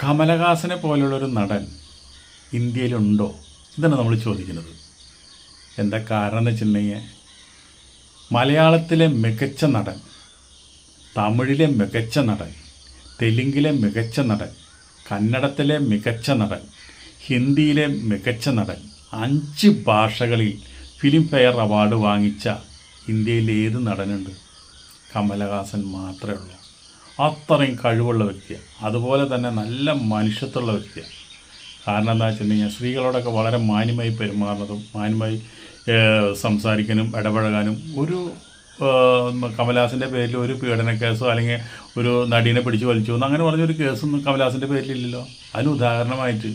കമലഹാസനെ പോലുള്ളൊരു നടൻ ഇന്ത്യയിലുണ്ടോ? ഇതാണ് നമ്മൾ ചോദിക്കുന്നത്. എന്താ കാരണം എന്ന് വെച്ചിട്ടുണ്ടെങ്കിൽ, മലയാളത്തിലെ മികച്ച നടൻ, തമിഴിലെ മികച്ച നടൻ, തെലുങ്കിലെ മികച്ച നടൻ, കന്നഡത്തിലെ മികച്ച നടൻ, ഹിന്ദിയിലെ മികച്ച നടൻ, 5 ഭാഷകളിൽ ഫിലിം ഫെയർ അവാർഡ് വാങ്ങിച്ച ഇന്ത്യയിൽ ഏത് നടനുണ്ട്? കമലഹാസൻ മാത്രമേ ഉള്ളൂ. അത്രയും കഴിവുള്ള വ്യക്തിയാണ്. അതുപോലെ തന്നെ നല്ല മനുഷ്യത്വമുള്ള വ്യക്തിയാണ്. കാരണം എന്താ വെച്ചിട്ടുണ്ടെങ്കിൽ, സ്ത്രീകളോടൊക്കെ വളരെ മാന്യമായി പെരുമാറുന്നതും മാന്യമായി സംസാരിക്കാനും ഇടപഴകാനും. ഒരു കമലഹാസൻ്റെ പേരിൽ ഒരു പീഡന കേസോ അല്ലെങ്കിൽ ഒരു നടീനെ പിടിച്ച് വലിച്ചു എന്ന് അങ്ങനെ പറഞ്ഞൊരു കേസൊന്നും കമലഹാസൻ്റെ പേരിലില്ലല്ലോ. അതിന് ഉദാഹരണമായിട്ട്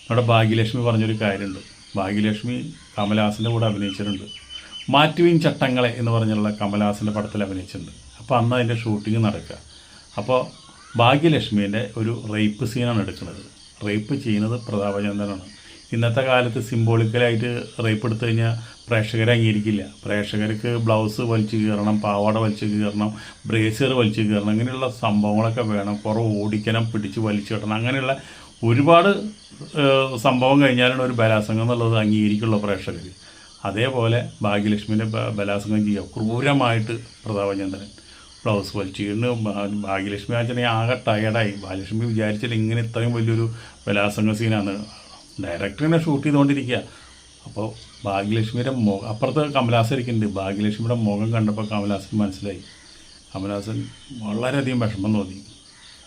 നമ്മുടെ ഭാഗ്യലക്ഷ്മി പറഞ്ഞൊരു കാര്യമുണ്ട്. ഭാഗ്യലക്ഷ്മി കമലഹാസൻ്റെ കൂടെ അഭിനയിച്ചിട്ടുണ്ട്. മാറ്റുവിൻ ചട്ടങ്ങളെ എന്ന് പറഞ്ഞുള്ള കമലഹാസൻ്റെ പടത്തിൽ അഭിനയിച്ചിട്ടുണ്ട്. അപ്പോൾ അന്ന് അതിൻ്റെ ഷൂട്ടിങ് നടക്കുക. അപ്പോൾ ഭാഗ്യലക്ഷ്മീൻ്റെ ഒരു റേപ്പ് സീനാണ് എടുക്കുന്നത്. റേപ്പ് ചെയ്യുന്നത് പ്രതാപചന്ദ്രനാണ്. ഇന്നത്തെ കാലത്ത് സിംബോളിക്കലായിട്ട് റേപ്പ് എടുത്തു കഴിഞ്ഞാൽ പ്രേക്ഷകരെ അംഗീകരിക്കില്ല. പ്രേക്ഷകർക്ക് ബ്ലൗസ് വലിച്ചു കീറണം, പാവാട വലിച്ചു കീറണം, ബ്രേസർ വലിച്ചു കീറണം, അങ്ങനെയുള്ള സംഭവങ്ങളൊക്കെ വേണം. കുറേ ഓടിക്കണം, പിടിച്ച് വലിച്ചു കിട്ടണം, അങ്ങനെയുള്ള ഒരുപാട് സംഭവം കഴിഞ്ഞാലാണ് ഒരു ബലാത്സംഗം എന്നുള്ളത് അംഗീകരിക്കുള്ള പ്രേക്ഷകർ. അതേപോലെ ഭാഗ്യലക്ഷ്മിൻ്റെ ബലാത്സംഗം ചെയ്യുക ക്രൂരമായിട്ട് പ്രതാപചന്ദ്രൻ ബ്ലൗസ് വലിച്ചു കീറിന്. ഭാഗ്യലക്ഷ്മി ആച്ചനെ ആകെ ടയർഡായി. ഭാഗ്യലക്ഷ്മി വിചാരിച്ചില്ല ഇങ്ങനെ ഇത്രയും വലിയൊരു ബലാത്സംഗ സീനാണ്. ഡയറക്ടറിനെ ഷൂട്ട് ചെയ്തുകൊണ്ടിരിക്കുക. അപ്പോൾ ഭാഗ്യലക്ഷ്മിയുടെ മുഖം, അപ്പുറത്ത് കമലഹാസൻ ഇരിക്കുന്നുണ്ട്. ഭാഗ്യലക്ഷ്മിയുടെ മുഖം കണ്ടപ്പോൾ കമലഹാസൻ മനസ്സിലായി. കമലഹാസൻ വളരെയധികം വിഷമം തോന്നി.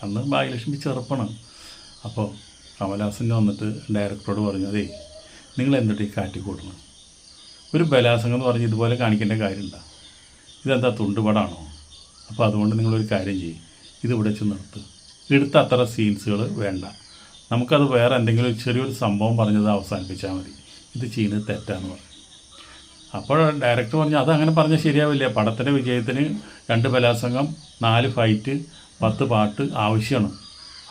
അന്ന് ഭാഗ്യലക്ഷ്മി ചെറുപ്പമാണ്. അപ്പോൾ കമലഹാസൻ വന്നിട്ട് ഡയറക്ടറോട് പറഞ്ഞു, അതേ നിങ്ങൾ എന്നിട്ട് ഈ കാറ്റിക്കൂട്ടണം, ഒരു ബലാത്സംഗം എന്ന് പറഞ്ഞ് ഇതുപോലെ കാണിക്കേണ്ട കാര്യമുണ്ടോ? ഇതെന്താ തുണ്ടുപടാണോ? അപ്പോൾ അതുകൊണ്ട് നിങ്ങളൊരു കാര്യം ചെയ്യും, ഇതിവിടെ വെച്ച് നിർത്ത്, എടുത്ത അത്ര സീൻസുകൾ വേണ്ട, നമുക്കത് വേറെ എന്തെങ്കിലും ചെറിയൊരു സംഭവം പറഞ്ഞത് അവസാനിപ്പിച്ചാൽ മതി, ഇത് ചെയ്യുന്നത് തെറ്റാന്ന് പറഞ്ഞു. അപ്പോൾ ഡയറക്ടർ പറഞ്ഞു, അതങ്ങനെ പറഞ്ഞാൽ ശരിയാവില്ല, പടത്തിൻ്റെ വിജയത്തിന് 2 ബലാത്സംഗം, 4 ഫൈറ്റ്, 10 പാട്ട് ആവശ്യമാണ്,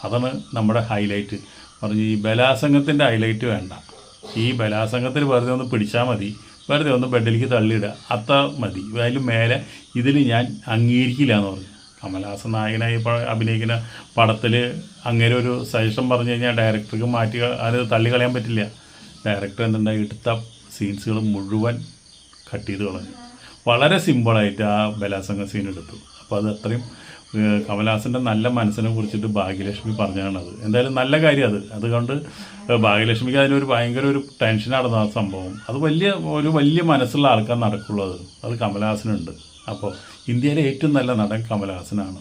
അതാണ് നമ്മുടെ ഹൈലൈറ്റ്. പറഞ്ഞു, ഈ ബലാത്സംഗത്തിൻ്റെ ഹൈലൈറ്റ് വേണ്ട, ഈ ബലാത്സംഗത്തിൽ വെറുതെ ഒന്ന് പിടിച്ചാൽ മതി, വെറുതെ ഒന്ന് ബെഡിലേക്ക് തള്ളിയിടുക, അത്ര മതി, അതിലും മേലെ ഇതിൽ ഞാൻ അംഗീകരിക്കില്ല എന്ന് പറഞ്ഞു. കമലഹാസൻ നായകനായി അഭിനയിക്കുന്ന പടത്തിൽ അങ്ങനെ ഒരു സജഷൻ പറഞ്ഞു കഴിഞ്ഞാൽ ഡയറക്ടർക്ക് മാറ്റി അത് തള്ളിക്കളയാൻ പറ്റില്ല. ഡയറക്ടർ എന്തുണ്ടായി, എടുത്ത സീൻസുകൾ മുഴുവൻ കട്ട് ചെയ്ത് കളഞ്ഞു. വളരെ സിമ്പിളായിട്ട് ആ ബലാത്സംഗ സീൻ എടുത്തു. അപ്പോൾ അത് അത്രയും കമലഹാസൻ്റെ നല്ല മനസ്സിനെ കുറിച്ചിട്ട് ഭാഗ്യലക്ഷ്മി പറഞ്ഞാണത്. എന്തായാലും നല്ല കാര്യം അത്. അതുകൊണ്ട് ഭാഗ്യലക്ഷ്മിക്ക് അതിനൊരു ഭയങ്കര ഒരു ടെൻഷൻ നടന്ന ആ സംഭവം. അത് വലിയ മനസ്സുള്ള ആൾക്കാർ നടക്കുള്ളത്. അത് കമലഹാസനുണ്ട്. അപ്പോൾ ഇന്ത്യയിലെ ഏറ്റവും നല്ല നടൻ കമലഹാസനാണ്.